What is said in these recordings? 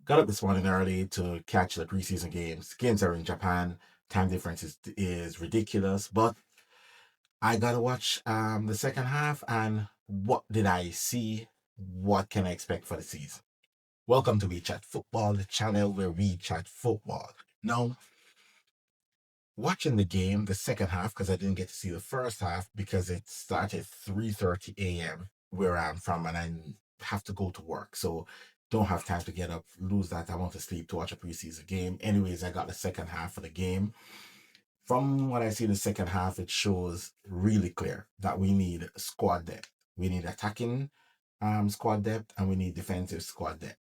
Got up this morning early to catch the preseason games. Games are in Japan. Time difference is ridiculous, but I gotta watch the second half. And what did I see? What can I expect for the season? Welcome to WeChat Football, the channel where we chat football. Now, watching the game, the second half, because I didn't get to see the first half because it started 3:30 a.m. where I'm from, and I have to go to work. So don't have time to get up, lose that. I want to sleep to watch a preseason game. Anyways, I got the second half of the game. From what I see in the second half, it shows really clear that we need squad depth. We need attacking squad depth and we need defensive squad depth.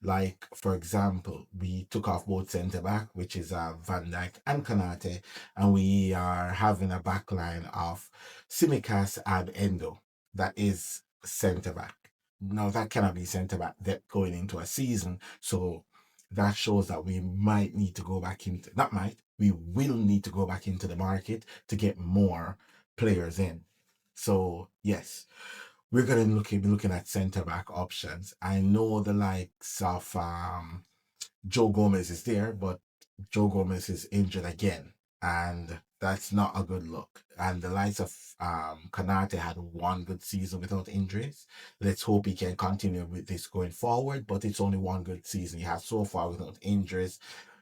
Like, for example, we took off both centre back, which is Van Dijk and Kanate, and we are having a back line of Simicas and Endo. That is centre back. Now, that cannot be centre back depth going into a season. So that shows that we might need to go back into, not might, we will need to go back into the market to get more players in. So, yes, we're going to be looking at centre back options. I know the likes of Joe Gomez is there, but Joe Gomez is injured again, and that's not a good look. And the likes of Kanate had one good season without injuries. Let's hope he can continue with this going forward, but it's only one good season he has so far without injuries,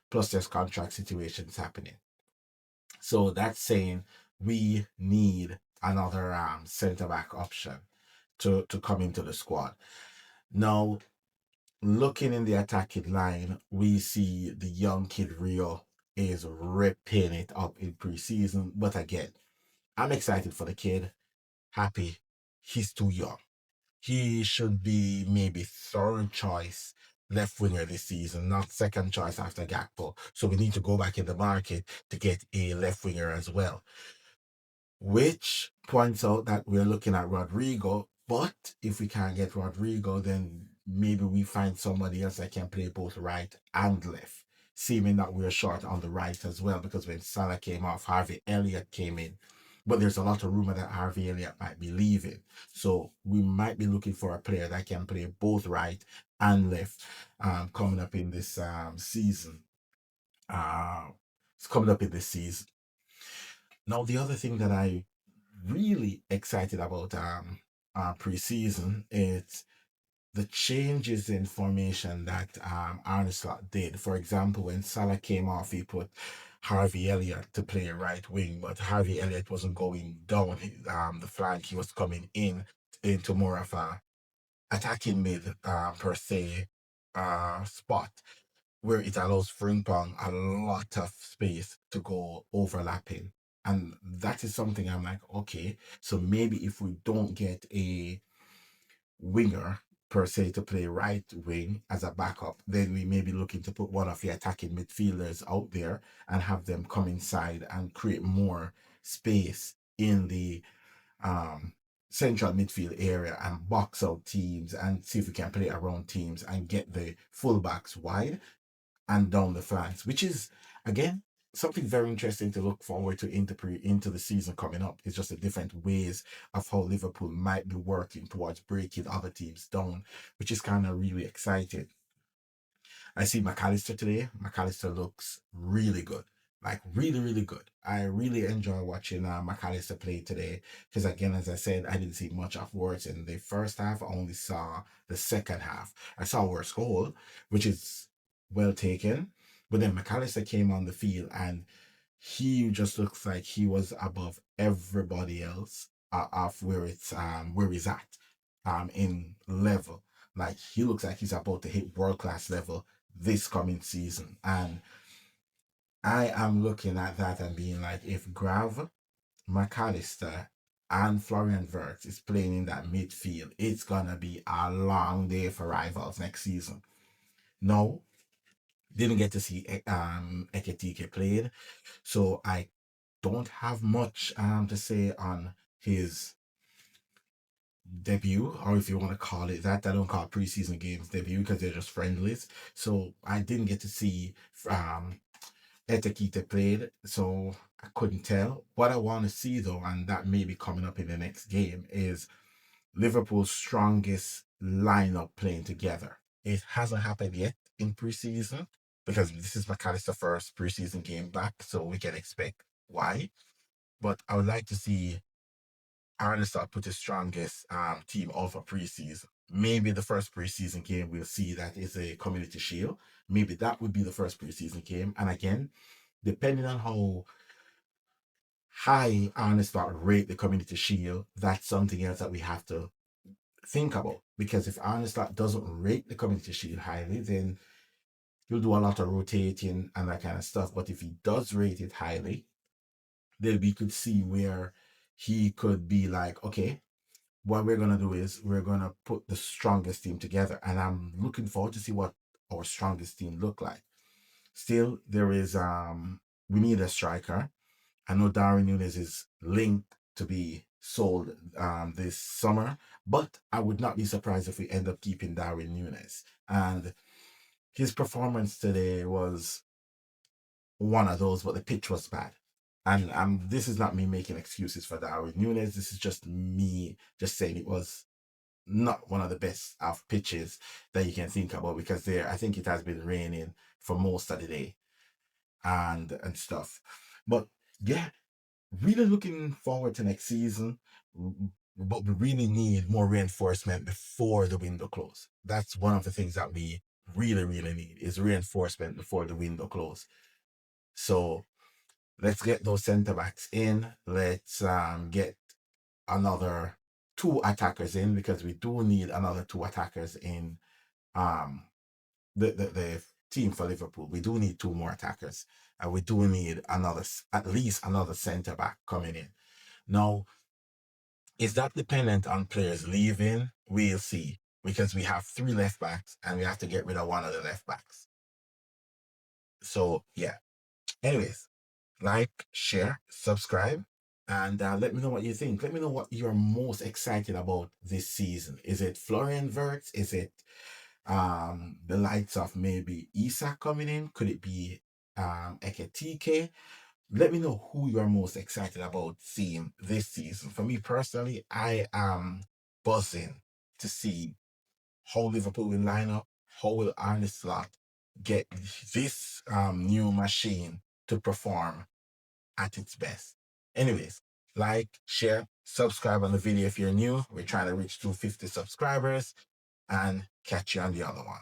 plus there's contract situations happening. So that's saying we need another centre back option to come into the squad. Now, looking in the attacking line, we see the young kid Rio is ripping it up in preseason. But again, I'm excited for the kid. Happy. He's too young. He should be maybe third choice left winger this season, not second choice after Gakpo. So we need to go back in the market to get a left winger as well, which points out that we're looking at Rodrigo. But if we can't get Rodrigo, then maybe we find somebody else that can play both right and left, seeming that we're short on the right as well. Because when Salah came off, Harvey Elliott came in. But there's a lot of rumor that Harvey Elliott might be leaving. So we might be looking for a player that can play both right and left coming up in this season. It's coming up in this season. Now, the other thing that I really excited about preseason is the changes in formation that Arne Slot did. For example, when Salah came off, he put Harvey Elliott to play right wing, but Harvey Elliott wasn't going down the flank. He was coming in into more of a attacking mid per se spot where it allows Frimpong a lot of space to go overlapping. And that is something I'm like, okay, so maybe if we don't get a winger per se to play right wing as a backup, then we may be looking to put one of the attacking midfielders out there and have them come inside and create more space in the um, central midfield area and box out teams and see if we can play around teams and get the fullbacks wide and down the flanks, which is again something very interesting to look forward to into the season coming up. It's just the different ways of how Liverpool might be working towards breaking other teams down, which is kind of really exciting. I see McAllister today. McAllister looks really good. Like really, really good. I really enjoy watching McAllister play today because, again, as I said, I didn't see much of Words in the first half. I only saw the second half. I saw Words goal, which is well taken. But then McAllister came on the field and he just looks like he was above everybody else of where he's at in level. Like he looks like he's about to hit world class level this coming season. And I am looking at that and being like, if Grav, McAllister, and Florian Wirtz is playing in that midfield, it's gonna be a long day for rivals next season. No, didn't get to see Eketike played, so I don't have much to say on his debut, or if you want to call it that. I don't call preseason games debut because they're just friendlies. So I didn't get to see Etekite played, so I couldn't tell. What I want to see though, and that may be coming up in the next game, is Liverpool's strongest lineup playing together. It hasn't happened yet. in preseason because this is McAllister's first preseason game back, so we can expect why. But I would like to see Arnestad put his strongest team out for preseason. Maybe the first preseason game we'll see that is a community shield. Maybe that would be the first preseason game. And again, depending on how high Arnestad rate the community shield, that's something else that we have to think about. Because if Arnestad doesn't rate the community shield highly, then he'll do a lot of rotating and that kind of stuff. But if he does rate it highly, then we could see where he could be like, okay, what we're gonna do is we're gonna put the strongest team together, and I'm looking forward to see what our strongest team look like. Still, there is we need a striker. I know Darwin Nunes is linked to be sold this summer, but I would not be surprised if we end up keeping Darwin Nunes. And his performance today was one of those, but the pitch was bad. And this is not me making excuses for Darwin Nunes. This is just me just saying it was not one of the best of pitches that you can think about because there, I think it has been raining for most of the day and stuff. But yeah, really looking forward to next season. But we really need more reinforcement before the window close. That's one of the things that we really need is reinforcement before the window close. So let's get those centre backs in. Let's get another two attackers in because we do need another two attackers in um the team for Liverpool. We do need two more attackers, and we do need another at least another centre back coming in. Now, is that dependent on players leaving? We'll see because we have three left backs and we have to get rid of one of the left backs. So yeah. Anyways, like, share, subscribe, and let me know what you think. Let me know what you're most excited about this season. Is it Florian Wirtz? Is it the likes of maybe Isak coming in? Could it be Eketike? Let me know who you're most excited about seeing this season. For me personally, I am buzzing to see how Liverpool will line up, how will Arne Slot get this new machine to perform at its best. Anyways, like, share, subscribe on the video if you're new. We're trying to reach 250 subscribers and catch you on the other one.